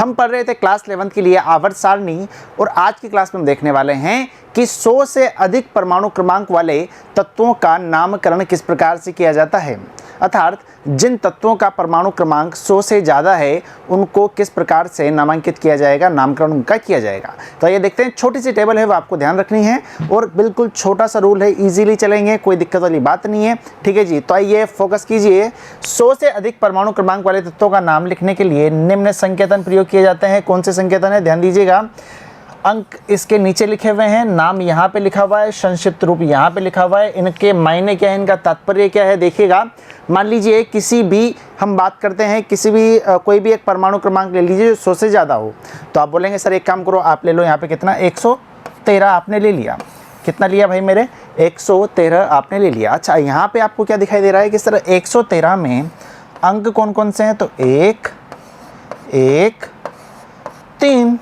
हम पढ़ रहे थे क्लास 11 के लिए आवर्त सारणी, और आज की क्लास में हम देखने वाले हैं कि 100 से अधिक परमाणु क्रमांक वाले तत्वों का नामकरण किस प्रकार से किया जाता है। अर्थात जिन तत्वों का परमाणु क्रमांक 100 से ज़्यादा है उनको किस प्रकार से नामांकित किया जाएगा, नामकरण उनका किया जाएगा। तो ये देखते हैं, छोटी सी टेबल है वो आपको ध्यान रखनी है और बिल्कुल छोटा सा रूल है, इजीली चलेंगे, कोई दिक्कत वाली बात नहीं है। ठीक है जी, तो आइए फोकस कीजिए। 100 से अधिक परमाणु क्रमांक वाले तत्वों का नाम लिखने के लिए निम्न संकेतन प्रयोग किए जाते हैं। कौन से संकेतन है, ध्यान दीजिएगा। अंक इसके नीचे लिखे हुए हैं, नाम यहाँ पे लिखा हुआ है, संक्षिप्त रूप यहाँ पे लिखा हुआ है, इनके मायने क्या है, इनका तात्पर्य क्या है, देखिएगा। मान लीजिए किसी भी, हम बात करते हैं किसी भी कोई भी एक परमाणु क्रमांक ले लीजिए जो 100 से ज़्यादा हो, तो आप बोलेंगे सर एक काम करो, आप ले लो यहाँ पे कितना, 113 आपने ले लिया। कितना लिया भाई मेरे, 113 आपने ले लिया। अच्छा, यहाँ पे आपको क्या दिखाई दे रहा है, किस तरह 113 में अंक कौन कौन से हैं, तो 1, 1, 3।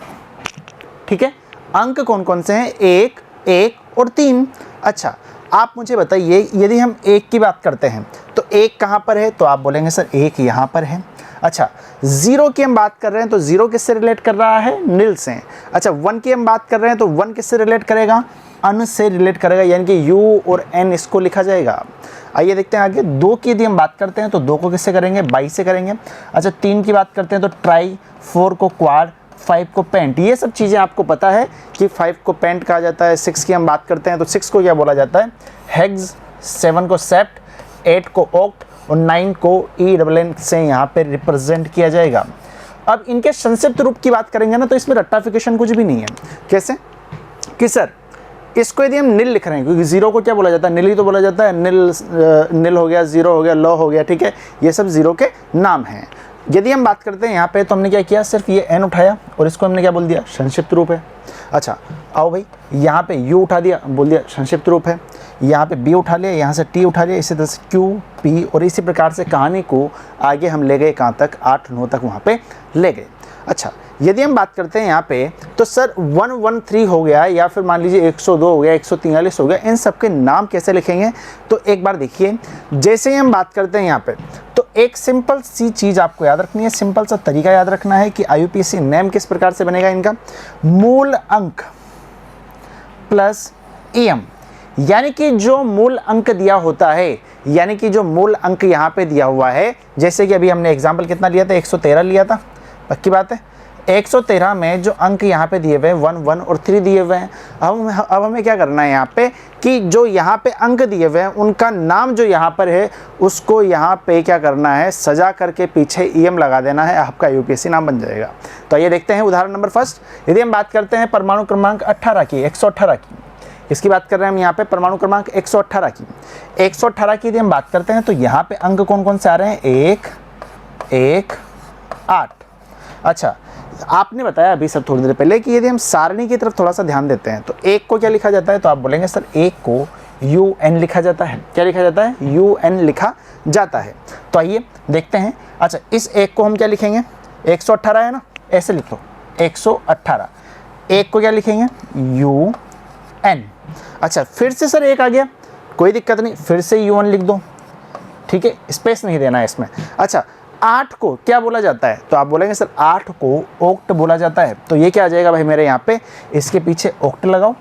ठीक है, अंक कौन कौन से हैं, 1, 1 और 3। अच्छा, आप मुझे बताइए यदि हम 1 की बात करते हैं तो 1 कहाँ पर है, तो आप बोलेंगे सर 1 यहाँ पर है। अच्छा, 0 की हम बात कर रहे हैं तो 0 किससे रिलेट कर रहा है, नील से। अच्छा, 1 की हम बात कर रहे हैं तो 1 किससे रिलेट करेगा, अन से रिलेट करेगा, यानी कि U और N इसको लिखा जाएगा। आइए देखते हैं आगे। 2 की यदि हम बात करते हैं तो 2 को किससे करेंगे, 22 से करेंगे। अच्छा, 3 की बात करते हैं तो ट्राई, 4 को क्वाड, 5 को पेंट। ये सब चीज़ें आपको पता है कि 5 को पेंट कहा जाता है। 6 की हम बात करते हैं तो 6 को क्या बोला जाता है, हेक्स। 7 को सेप्ट, 8 को ऑक्ट और 9 को ENN से यहाँ पे रिप्रेजेंट किया जाएगा। अब इनके संक्षिप्त रूप की बात करेंगे ना तो इसमें रट्टाफिकेशन कुछ भी नहीं है। कैसे कि सर इसको यदि हम नील लिख रहे हैं, क्योंकि 0 को क्या बोला जाता है, नील ही तो बोला जाता है। नील हो गया, 0 हो गया, लो हो गया। ठीक है, ये सब 0 के नाम हैं। यदि हम बात करते हैं यहाँ पे तो हमने क्या किया, सिर्फ ये N उठाया और इसको हमने क्या बोल दिया, संक्षिप्त रूप है। अच्छा, आओ भाई, यहाँ पे U उठा दिया, बोल दिया संक्षिप्त रूप है। यहाँ पे B उठा लिया, यहाँ से T उठा लिया, इसी तरह से Q, P और इसी प्रकार से कहानी को आगे हम ले गए कहाँ तक, 8, 9 तक वहाँ पे ले गए। अच्छा, यदि हम बात करते हैं यहाँ पे तो सर 113 हो गया, या फिर मान लीजिए 102 हो गया, 143 हो गया, इन सब के नाम कैसे लिखेंगे, तो एक बार देखिए। जैसे ही हम बात करते हैं यहाँ पे तो एक सिंपल सी चीज़ आपको याद रखनी है, सिंपल सा तरीका याद रखना है कि IUPAC नेम किस प्रकार से बनेगा इनका, मूल अंक प्लस EM, यानी कि जो मूल अंक दिया होता है, यानी कि जो मूल अंक यहाँ पे दिया हुआ है, जैसे कि अभी हमने एग्जाम्पल कितना लिया था, 113 लिया था, पक्की बात है। 113 में जो अंक यहाँ पे दिए हुए हैं 1, 1 और 3 दिए हुए हैं। अब हमें क्या करना है यहाँ पे कि जो यहाँ पे अंक दिए हुए हैं उनका नाम जो यहाँ पर है उसको यहाँ पे क्या करना है, सजा करके पीछे EM लगा देना है, आपका IUPAC नाम बन जाएगा। तो ये देखते हैं उदाहरण नंबर फर्स्ट। यदि हम बात करते हैं परमाणु क्रमांक 18 की, 118 की, इसकी बात कर रहे हैं हम यहाँ पे परमाणु क्रमांक 118 की। 118 की यदि हम बात करते हैं तो यहाँ पे अंक कौन कौन से आ रहे हैं, 1, 1, 8। अच्छा, आपने बताया अभी सर थोड़ी देर पहले कि यदि हम सारणी की तरफ थोड़ा सा ध्यान देते हैं तो 1 को क्या लिखा जाता है, तो आप बोलेंगे सर 1 को UN लिखा जाता है। क्या लिखा जाता है, UN लिखा जाता है। तो आइए देखते हैं। अच्छा, इस 1 को हम क्या लिखेंगे, 118 है ना, ऐसे लिख लो 118। 1 को क्या लिखेंगे, UN। अच्छा, फिर से सर 1 आ गया, कोई दिक्कत नहीं, फिर से UN लिख दो। ठीक है, स्पेस नहीं देना है इसमें। अच्छा, 8 को क्या बोला जाता है, तो आप बोलेंगे सर 8 को ऑक्ट बोला जाता है। तो ये क्या आ जाएगा भाई मेरे यहाँ पे, इसके पीछे ऑक्ट लगाओ।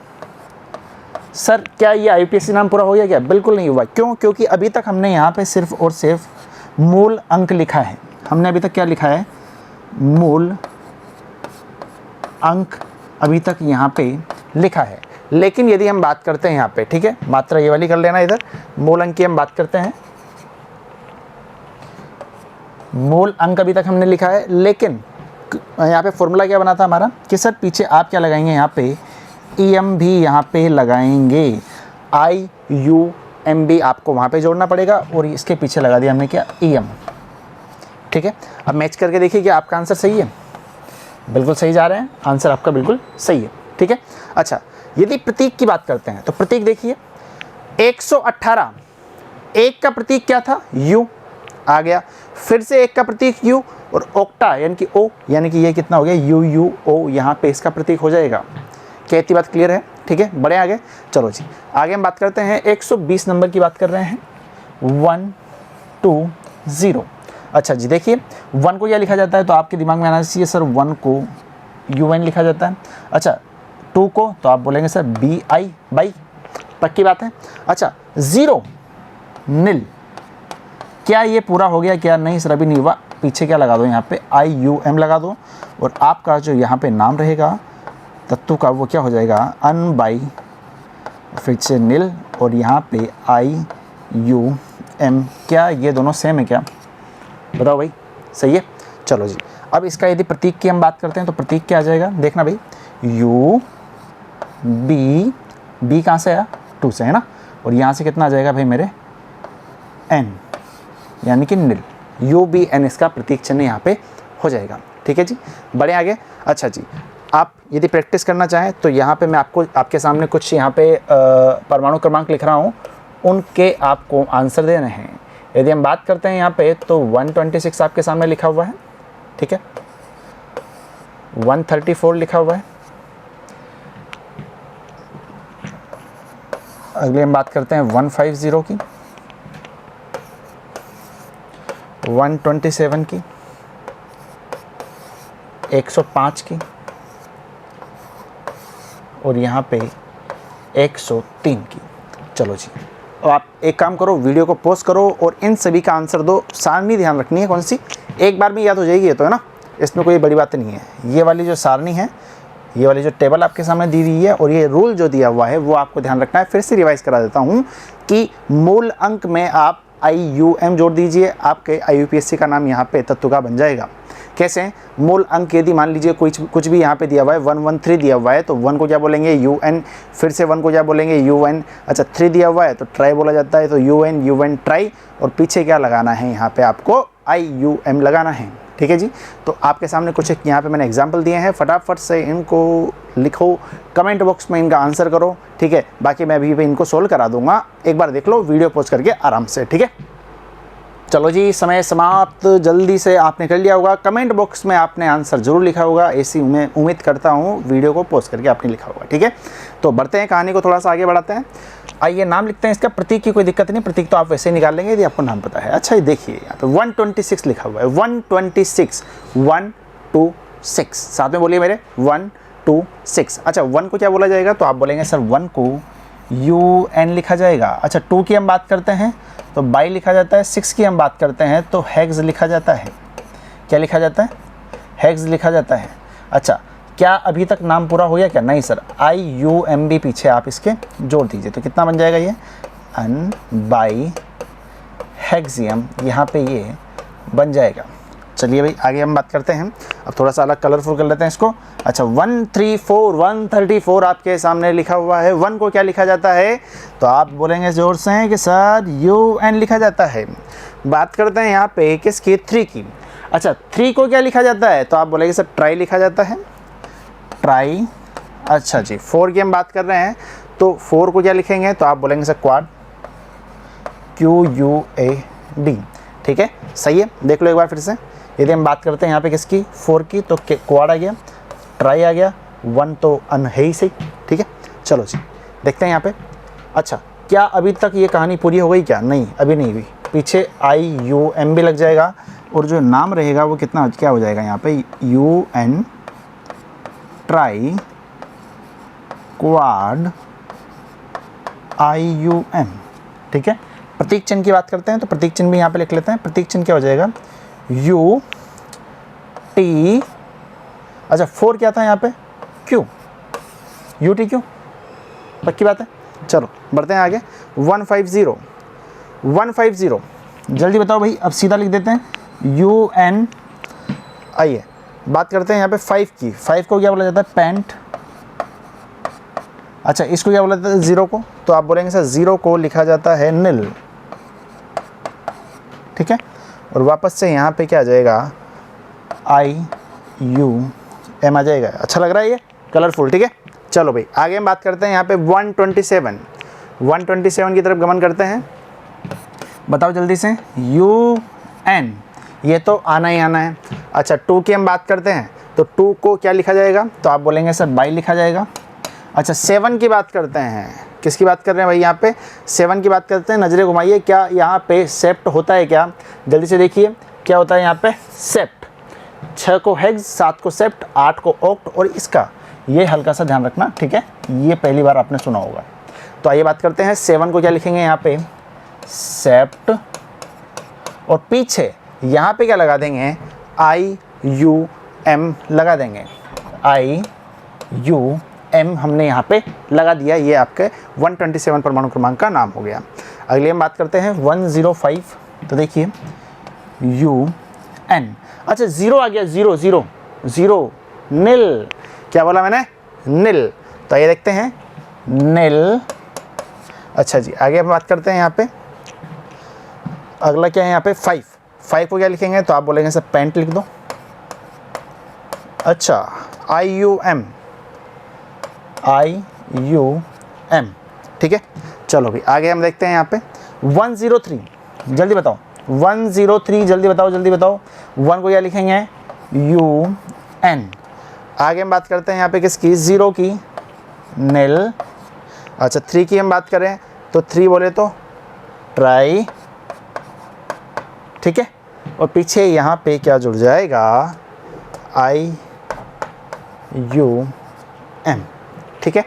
सर क्या ये IUPAC नाम पूरा हो गया क्या, बिल्कुल नहीं हुआ। क्यों, क्योंकि अभी तक हमने यहाँ पे सिर्फ और सिर्फ मूल अंक लिखा है। हमने अभी तक क्या लिखा है, मूल अंक अभी तक यहाँ पे लिखा है। लेकिन यदि हम बात करते हैं यहाँ पे, ठीक है, मात्रा ये वाली कर लेना, इधर मूल अंक की हम बात करते हैं, मूल अंक अभी तक हमने लिखा है। लेकिन यहाँ पे फॉर्मूला क्या बना था हमारा कि सर पीछे आप क्या लगाएंगे, यहाँ पे EM भी यहाँ पे लगाएंगे, IUM आपको वहाँ पे जोड़ना पड़ेगा और इसके पीछे लगा दिया हमने क्या, EM। ठीक है, अब मैच करके देखिए कि आपका आंसर सही है, बिल्कुल सही जा रहे हैं, आंसर आपका बिल्कुल सही है। ठीक है, अच्छा यदि प्रतीक की बात करते हैं तो प्रतीक देखिए 118, 1 का प्रतीक क्या था, U आ गया, फिर से 1 का प्रतीक U और ऑक्टा यानी कि O, यानी कि ये कितना हो गया, UUO, यहाँ पे इसका प्रतीक हो जाएगा। क्या इतनी बात क्लियर है, ठीक है, बड़े आगे। चलो जी आगे हम बात करते हैं 120 नंबर की बात कर रहे हैं, 120। अच्छा जी, देखिए 1 को क्या लिखा जाता है, तो आपके दिमाग में आना चाहिए सर 1 को UN लिखा जाता है। अच्छा 2 को तो आप बोलेंगे सर BI बाई, पक्की बात है। अच्छा 0 नील, क्या ये पूरा हो गया क्या? नहीं सर अभी नहीं हुआ, पीछे क्या लगा दो, यहाँ पे IUM लगा दो और आपका जो यहाँ पे नाम रहेगा तत्व का वो क्या हो जाएगा अन बाई, फिर से नील और यहाँ पे IUM। क्या ये दोनों सेम है क्या? बताओ भाई, सही है। चलो जी, अब इसका यदि प्रतीक की हम बात करते हैं तो प्रतीक क्या आ जाएगा, देखना भाई बी कहाँ से आया 2 से है ना, और यहाँ से कितना आ जाएगा भाई मेरे N, यानी कि नील, UBN इसका प्रतीक चिन्ह यहाँ पे हो जाएगा। ठीक है जी, बढ़े आगे। अच्छा जी, आप यदि प्रैक्टिस करना चाहें तो यहाँ पे मैं आपके सामने कुछ यहाँ पे परमाणु क्रमांक लिख रहा हूँ, उनके आपको आंसर देने हैं। यदि हम बात करते हैं यहाँ पे तो 126 आपके सामने लिखा हुआ है, ठीक है, 134 लिखा हुआ है। अगले हम बात करते हैं 150 की, 127 की, 105 की और यहाँ पे 103 की। चलो जी, तो आप एक काम करो, वीडियो को पॉज करो और इन सभी का आंसर दो। सारणी ध्यान रखनी है, कौन सी, एक बार में याद हो जाएगी ये तो है ना, इसमें कोई बड़ी बात नहीं है। ये वाली जो सारणी है, ये वाली जो टेबल आपके सामने दी हुई है और ये रूल जो दिया हुआ है वो आपको ध्यान रखना है। फिर से रिवाइज करा देता हूँ कि मूल अंक में आप IUM जोड़ दीजिए, आपके IUPAC का नाम यहाँ पे तत्व का बन जाएगा। कैसे, मूल अंक यदि मान लीजिए कुछ भी यहाँ पे दिया हुआ है 113 दिया हुआ है तो 1 को क्या बोलेंगे UN, फिर से 1 को क्या बोलेंगे UN। अच्छा 3 दिया हुआ है तो ट्राई बोला जाता है तो UN ट्राई, और पीछे क्या लगाना है यहाँ पे आपको IUM लगाना है। ठीक है जी, तो आपके सामने कुछ यहाँ पे मैंने एग्जाम्पल दिए हैं, फटाफट से इनको लिखो, कमेंट बॉक्स में इनका आंसर करो। ठीक है, बाकी मैं अभी इनको सोल्व करा दूंगा, एक बार देख लो वीडियो पॉज करके आराम से। ठीक है, चलो जी, समय समाप्त। जल्दी से आपने कर लिया होगा, कमेंट बॉक्स में आपने आंसर जरूर लिखा होगा, ऐसी मैं उम्मीद करता हूँ। वीडियो को पॉज करके आपने लिखा होगा। ठीक है, तो बढ़ते हैं, कहानी को थोड़ा सा आगे बढ़ाते हैं। आइए नाम लिखते हैं इसका। प्रतीक की कोई दिक्कत नहीं, प्रतीक तो आप वैसे ही निकाल लेंगे यदि आपको नाम पता है। अच्छा ये देखिए यहाँ पे 126 लिखा हुआ है, 126, 126, साथ में बोलिए मेरे 126। अच्छा 1 को क्या बोला जाएगा, तो आप बोलेंगे सर 1 को UN लिखा जाएगा। अच्छा 2 की हम बात करते हैं तो बाई लिखा जाता है, 6 की हम बात करते हैं तो हेक्स लिखा जाता है। क्या लिखा जाता है, हेक्स लिखा जाता है। अच्छा क्या अभी तक नाम पूरा हो गया क्या? नहीं सर, IUM भी पीछे आप इसके जोड़ दीजिए तो कितना बन जाएगा ये अन बाई हेक्सियम, यहाँ पे ये बन जाएगा। चलिए भाई आगे हम बात करते हैं, अब थोड़ा सा अलग कलरफुल कर लेते हैं इसको। अच्छा 134 आपके सामने लिखा हुआ है, 1 को क्या लिखा जाता है, तो आप बोलेंगे जोर से कि सर UN लिखा जाता है। बात करते हैं यहाँ पे किसकी, 3 की। अच्छा 3 को क्या लिखा जाता है, तो आप बोलेंगे सर ट्राई लिखा जाता है, ट्राई। अच्छा जी 4 की हम बात कर रहे हैं तो 4 को क्या लिखेंगे, तो आप बोलेंगे सर क्वाड, QUAD। ठीक है, सही है, देख लो एक बार फिर से। यदि हम बात करते हैं यहाँ पे किसकी, 4 की, तो क्वाड आ गया, ट्राई आ गया, 1 तो अन है ही सही। ठीक है, चलो जी देखते हैं यहाँ पे। अच्छा क्या अभी तक ये कहानी पूरी हो गई क्या? नहीं अभी नहीं हुई, पीछे IUM भी लग जाएगा और जो नाम रहेगा वो कितना क्या हो जाएगा यहाँ पे UN ट्राई क्वाड IUM। ठीक है, प्रतीक चिन्ह की बात करते हैं तो प्रतीक चिन्ह भी यहाँ पे लिख लेते हैं। प्रतीक चिन्ह क्या हो जाएगा UT। अच्छा 4 क्या था यहाँ पे, Q, UTQ, पक्की बात है। चलो बढ़ते हैं आगे, 150 जल्दी बताओ भाई, अब सीधा लिख देते हैं UN। आइए बात करते हैं यहाँ पे 5 की। 5 को क्या बोला जाता है, पेंट। अच्छा इसको क्या बोला जाता है, 0 को, तो आप बोलेंगे सर 0 को लिखा जाता है नील। ठीक है, और वापस से यहाँ पे क्या आ जाएगा IUM आ जाएगा। अच्छा लग रहा है ये कलरफुल। ठीक है, चलो भाई आगे हम बात करते हैं यहाँ पे 127 की तरफ गमन करते हैं। बताओ जल्दी से, UN, ये तो आना ही आना है। अच्छा 2 की हम बात करते हैं तो 2 को क्या लिखा जाएगा, तो आप बोलेंगे सर बाई लिखा जाएगा। अच्छा 7 की बात करते हैं, किसकी बात कर रहे हैं भाई, यहाँ पे 7 की बात करते हैं। नज़रें घुमाइए, क्या यहाँ पे सेप्ट होता है क्या, जल्दी से देखिए। क्या होता है यहाँ पे सेप्ट, 6 को हेक्स, 7 को सेप्ट, 8 को ऑक्ट और इसका ये हल्का सा ध्यान रखना, ठीक है, ये पहली बार आपने सुना होगा। तो आइए बात करते हैं 7 को क्या लिखेंगे यहाँ पे सेप्ट और पीछे यहाँ पे क्या लगा देंगे IUM लगा देंगे, IUM हमने यहाँ पे लगा दिया, ये आपके 127 परमाणु क्रमांक का नाम हो गया। अगले हम बात करते हैं 105, तो देखिए UN, अच्छा 0 आ गया, 0 नील, क्या बोला मैंने नील, तो ये देखते हैं नील। अच्छा जी, आगे हम बात करते हैं यहाँ पे अगला क्या है यहाँ पे 5 को क्या लिखेंगे, तो आप बोलेंगे सर पेंट लिख दो। अच्छा IUM, ठीक है। चलो भी आगे हम देखते हैं यहाँ पे 103, जल्दी बताओ 103, जल्दी बताओ 1 को क्या लिखेंगे UN। आगे हम बात करते हैं यहाँ पे किसकी 0 की नील। अच्छा 3 की हम बात करें तो 3 बोले तो ट्राई, ठीक है, और पीछे यहाँ पे क्या जुड़ जाएगा IUM, ठीक है,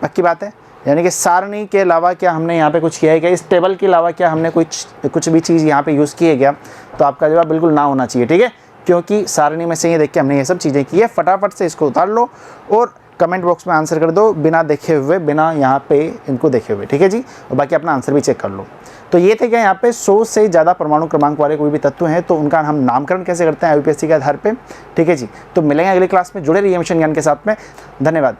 पक्की बात है। यानी कि सारणी के अलावा क्या हमने यहाँ पे कुछ किया है क्या, इस टेबल के अलावा क्या हमने कुछ भी चीज़ यहाँ पे यूज़ की है क्या, तो आपका जवाब बिल्कुल ना होना चाहिए, ठीक है, क्योंकि सारणी में से ये देख के हमने ये सब चीज़ें की है। फटाफट से इसको उतार लो और कमेंट बॉक्स में आंसर कर दो, बिना देखे हुए, बिना यहाँ पे इनको देखे हुए, ठीक है जी, और बाकी अपना आंसर भी चेक कर लो। तो ये थे क्या यहाँ पे 100 से ज़्यादा परमाणु क्रमांक वाले कोई भी तत्व हैं तो उनका हम नामकरण कैसे करते हैं IUPAC के आधार पे, ठीक है जी। तो मिलेंगे अगली क्लास में, जुड़े रहिए मिशन ज्ञान के साथ में, धन्यवाद।